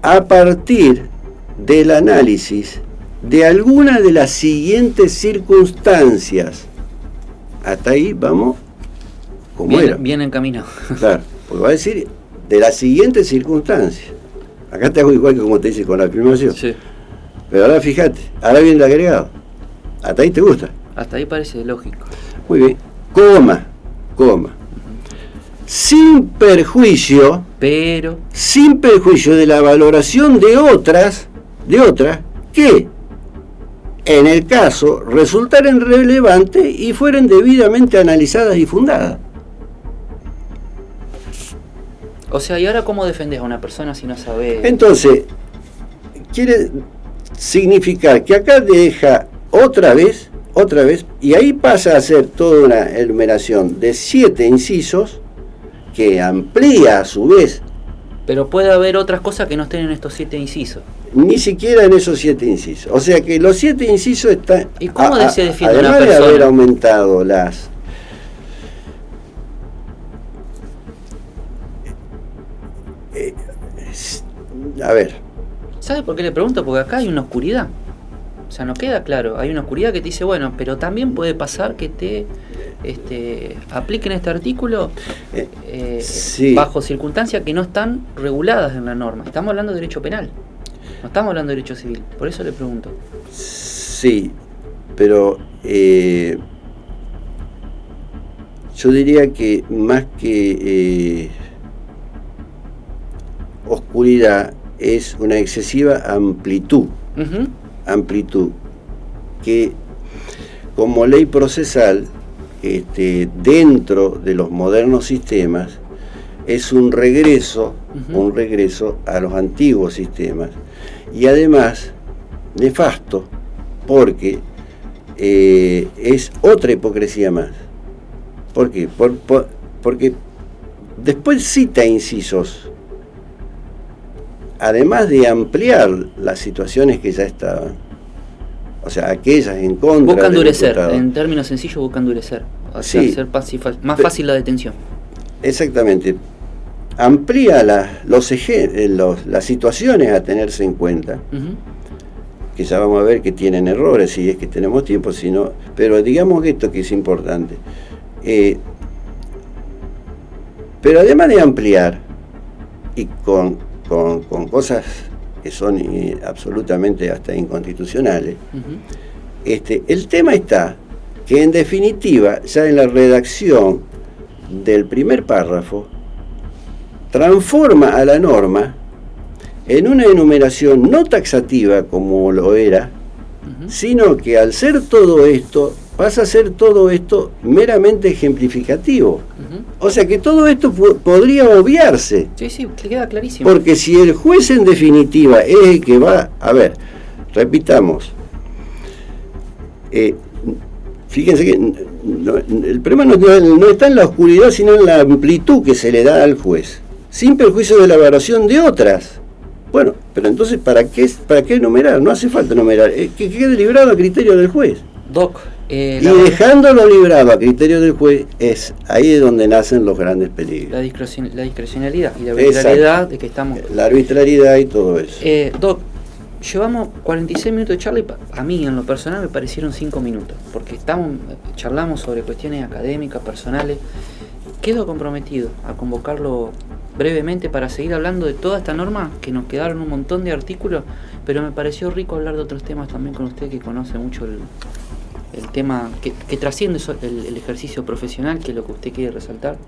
S6: a partir del análisis de alguna de las siguientes circunstancias. Hasta ahí vamos como era.
S4: Bien encaminado.
S6: Claro, porque va a decir de las siguientes circunstancias. Acá te hago igual que como te dice con la afirmación.
S4: Sí.
S6: Pero ahora fíjate, ahora viene el agregado. Hasta ahí te gusta.
S4: Hasta ahí parece lógico.
S6: Muy bien. Coma. Sin perjuicio de la valoración de otras que en el caso resultaren relevantes y fueren debidamente analizadas y fundadas.
S4: O sea, ¿y ahora cómo defendés a una persona si no sabés?
S6: Entonces, quiere significar que acá deja otra vez, y ahí pasa a ser toda una enumeración de 7 incisos que amplía a su vez.
S4: Pero puede haber otras cosas que no estén en estos 7 incisos.
S6: Ni siquiera en esos 7 incisos. O sea que los 7 incisos están...
S4: ¿Y cómo se defiende una
S6: persona? Además de haber aumentado las... a ver.
S4: ¿Sabe por qué le pregunto? Porque acá hay una oscuridad. O sea, no queda claro. Hay una oscuridad que te dice, bueno, pero también puede pasar que te apliquen este artículo
S6: sí,
S4: bajo circunstancias que no están reguladas en la norma. Estamos hablando de derecho penal. No estamos hablando de derecho civil, por eso le pregunto.
S6: Sí, pero yo diría que más que oscuridad es una excesiva amplitud, que como ley procesal dentro de los modernos sistemas es un regreso a los antiguos sistemas, y además nefasto, porque es otra hipocresía más. ¿Por qué? Porque después cita incisos, además de ampliar las situaciones que ya estaban, o sea, aquellas en contra.
S4: Busca endurecer, en términos sencillos, busca endurecer,
S6: sí,
S4: hacer más fácil la detención.
S6: Exactamente. Amplía las situaciones a tenerse en cuenta, que ya vamos a ver que tienen errores, si es que tenemos tiempo, si no, pero digamos que esto que es importante. Pero además de ampliar, y con cosas que son absolutamente hasta inconstitucionales, el tema está que en definitiva, ya en la redacción del primer párrafo, transforma a la norma en una enumeración no taxativa como lo era, sino que al ser todo esto, pasa a ser todo esto meramente ejemplificativo. O sea que todo esto podría obviarse.
S4: Sí, queda clarísimo.
S6: Porque si el juez en definitiva es el que va, a ver, repitamos, fíjense que el problema no está en la oscuridad, sino en la amplitud que se le da al juez, sin perjuicio de la valoración de otras. Bueno, pero entonces, ¿para qué enumerar? No hace falta enumerar, que quede librado a criterio del juez.
S4: Doc,
S6: y dejándolo librado a criterio del juez, es ahí de donde nacen los grandes peligros.
S4: La discrecionalidad y la arbitrariedad de que estamos.
S6: La arbitrariedad y todo eso.
S4: Doc, llevamos 46 minutos de charla y a mí en lo personal me parecieron 5 minutos, porque charlamos sobre cuestiones académicas, personales. Quedo comprometido a convocarlo brevemente para seguir hablando de toda esta norma, que nos quedaron un montón de artículos, pero me pareció rico hablar de otros temas también con usted, que conoce mucho el tema que trasciende el ejercicio profesional, que es lo que usted quiere resaltar,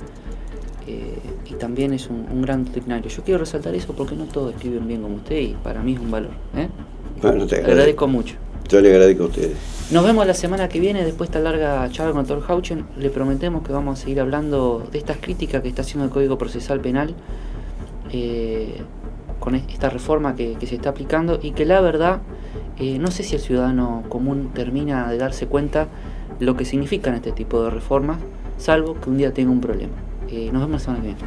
S4: y también es un gran doctrinario. Yo quiero resaltar eso porque no todos escriben bien como usted, y para mí es un valor.
S6: Bueno, te
S4: agradezco mucho.
S6: Yo le agradezco a ustedes.
S4: Nos vemos la semana que viene, después de esta larga charla con el doctor Hauchen. Le prometemos que vamos a seguir hablando de estas críticas que está haciendo el Código Procesal Penal con esta reforma que se está aplicando, y que la verdad, no sé si el ciudadano común termina de darse cuenta lo que significan este tipo de reformas, salvo que un día tenga un problema. Nos vemos la semana que viene.